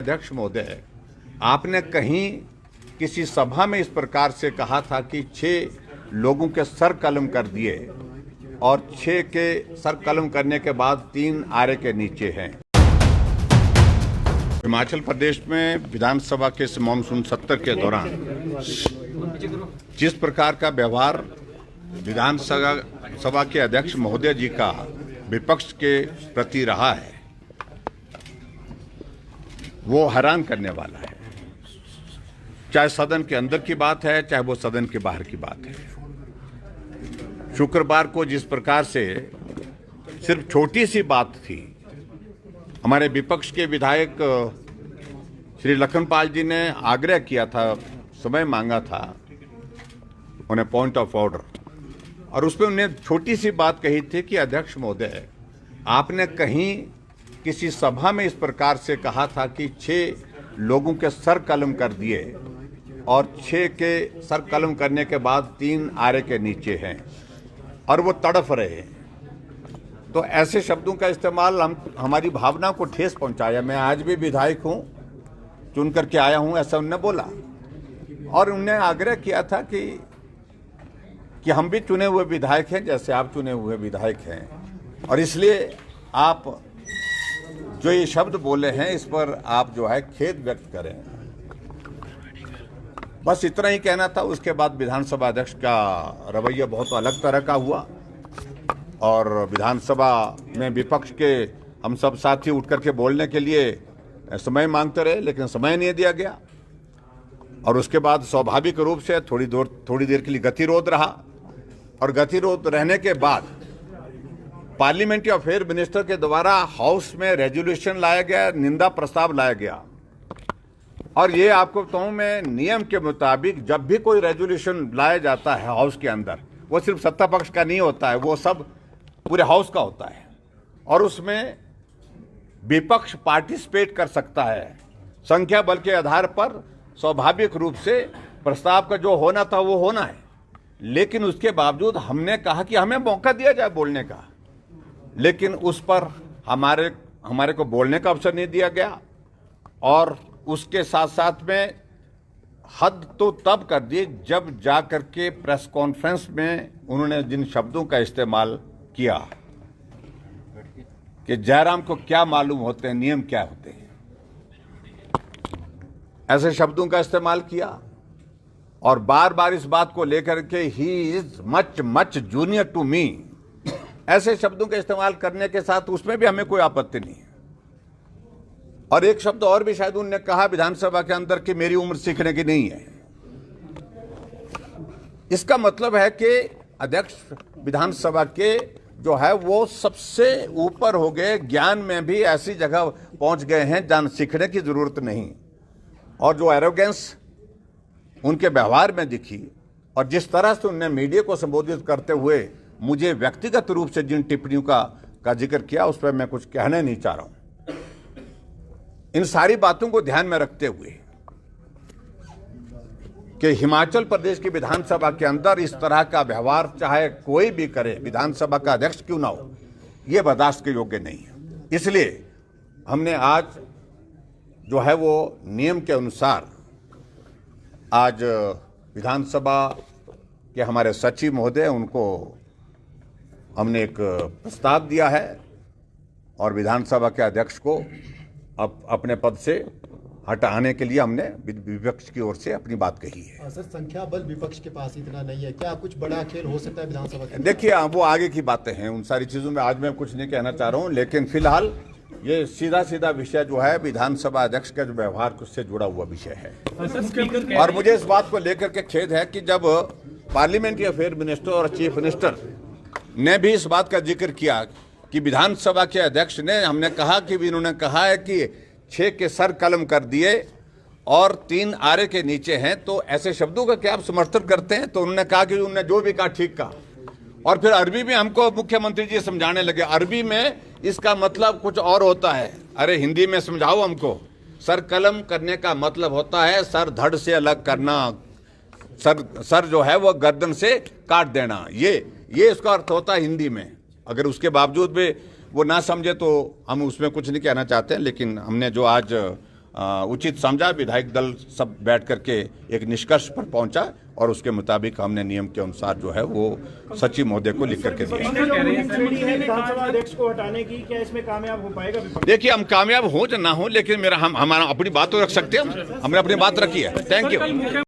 अध्यक्ष महोदय, आपने कहीं किसी सभा में इस प्रकार से कहा था कि 6 लोगों के सर कलम कर दिए और 6 के सर कलम करने के बाद 3 आरे के नीचे हैं। हिमाचल प्रदेश में विधानसभा के मानसून सत्र के दौरान जिस प्रकार का व्यवहार विधानसभा के अध्यक्ष महोदय जी का विपक्ष के प्रति रहा है, वो हैरान करने वाला है। चाहे सदन के अंदर की बात है, चाहे वो सदन के बाहर की बात है। शुक्रवार को जिस प्रकार से सिर्फ छोटी सी बात थी, हमारे विपक्ष के विधायक श्री लखनपाल जी ने आग्रह किया था, समय मांगा था उन्हें पॉइंट ऑफ ऑर्डर, और उसमें उन्हें छोटी सी बात कही थी कि अध्यक्ष महोदय, आपने कहीं किसी सभा में इस प्रकार से कहा था कि 6 लोगों के सर कलम कर दिए और 6 के सर कलम करने के बाद 3 आरे के नीचे हैं और वो तड़फ रहे हैं। तो ऐसे शब्दों का इस्तेमाल हमारी भावना को ठेस पहुंचाया। मैं आज भी विधायक हूं, चुन करके आया हूं, ऐसा उन्होंने बोला। और उन्होंने आग्रह किया था कि हम भी चुने हुए विधायक हैं जैसे आप चुने हुए विधायक हैं, और इसलिए आप जो ये शब्द बोले हैं इस पर आप जो है खेद व्यक्त करें। बस इतना ही कहना था। उसके बाद विधानसभा अध्यक्ष का रवैया बहुत अलग तरह का हुआ और विधानसभा में विपक्ष के हम सब साथी उठ करके बोलने के लिए समय मांगते रहे, लेकिन समय नहीं दिया गया। और उसके बाद स्वाभाविक रूप से थोड़ी देर के लिए गतिरोध रहा, और गतिरोध रहने के बाद पार्लियामेंट्री अफेयर मिनिस्टर के द्वारा हाउस में रेजोल्यूशन लाया गया, निंदा प्रस्ताव लाया गया। और ये आपको बताऊं मैं, नियम के मुताबिक जब भी कोई रेजोल्यूशन लाया जाता है हाउस के अंदर, वो सिर्फ सत्ता पक्ष का नहीं होता है, वो सब पूरे हाउस का होता है, और उसमें विपक्ष पार्टिसिपेट कर सकता है संख्या बल के आधार पर। स्वाभाविक रूप से प्रस्ताव का जो होना था वो होना है, लेकिन उसके बावजूद हमने कहा कि हमें मौका दिया जाए बोलने का, लेकिन उस पर हमारे को बोलने का अवसर नहीं दिया गया। और उसके साथ साथ में हद तो तब कर दी जब जाकर के प्रेस कॉन्फ्रेंस में उन्होंने जिन शब्दों का इस्तेमाल किया कि जयराम को क्या मालूम होते हैं नियम क्या होते हैं, ऐसे शब्दों का इस्तेमाल किया। और बार बार इस बात को लेकर के he is much junior to me, ऐसे शब्दों का इस्तेमाल करने के साथ उसमें भी हमें कोई आपत्ति नहीं है। और एक शब्द और भी शायद उन्होंने कहा विधानसभा के अंदर कि मेरी उम्र सीखने की नहीं है। इसका मतलब है कि अध्यक्ष विधानसभा के जो है वो सबसे ऊपर हो गए, ज्ञान में भी ऐसी जगह पहुंच गए हैं जहां सीखने की जरूरत नहीं। और जो एरोगेंस उनके व्यवहार में दिखी और जिस तरह से उन्होंने मीडिया को संबोधित करते हुए मुझे व्यक्तिगत रूप से जिन टिप्पणियों का जिक्र किया, उस पर मैं कुछ कहना नहीं चाह रहा हूं। इन सारी बातों को ध्यान में रखते हुए कि हिमाचल प्रदेश की विधानसभा के अंदर इस तरह का व्यवहार चाहे कोई भी करे, विधानसभा का अध्यक्ष क्यों ना हो, यह बर्दाश्त के योग्य नहीं है। इसलिए हमने आज जो है वो नियम के अनुसार आज विधानसभा के हमारे सचिव महोदय, उनको हमने एक प्रस्ताव दिया है और विधानसभा के अध्यक्ष को अपने पद से हटाने के लिए हमने विपक्ष की ओर से अपनी बात कही है। सर, संख्या बल विपक्ष के पास इतना नहीं है, क्या कुछ बड़ा खेल हो सकता है विधानसभा के? देखिए, वो आगे की बातें हैं, उन सारी चीजों में आज मैं कुछ नहीं कहना चाह रहा हूं, लेकिन फिलहाल ये सीधा विषय जो है विधानसभा अध्यक्ष का जो व्यवहार उससे जुड़ा हुआ विषय है। और मुझे इस बात को लेकर के खेद है कि जब पार्लियामेंट्री अफेयर मिनिस्टर और चीफ मिनिस्टर ने भी इस बात का जिक्र किया कि विधानसभा के अध्यक्ष ने, हमने कहा कि इन्होंने कहा है कि 6 के सर कलम कर दिए और 3 आरे के नीचे हैं, तो ऐसे शब्दों का क्या आप समर्थन करते हैं? तो उन्होंने कहा कि उन्होंने जो भी कहा ठीक कहा। और फिर अरबी में हमको मुख्यमंत्री जी समझाने लगे, अरबी में इसका मतलब कुछ और होता है। अरे हिंदी में समझाओ हमको। सर कलम करने का मतलब होता है सर धड़ से अलग करना, सर जो है वो गर्दन से काट देना, ये इसका अर्थ होता है हिंदी में। अगर उसके बावजूद भी वो ना समझे तो हम उसमें कुछ नहीं कहना चाहते हैं, लेकिन हमने जो आज उचित समझा। विधायक दल सब बैठ करके एक निष्कर्ष पर पहुंचा और उसके मुताबिक हमने नियम के अनुसार जो है वो सचिव महोदय को लिख करके दिया। विधानसभा अध्यक्ष को हटाने की, क्या इसमें कामयाब हो पाएगा विपक्ष? देखिए, हम कामयाब हो या ना हो, लेकिन हमारा अपनी बात तो रख सकते हैं। हमने अपनी बात रखी है। Thank you.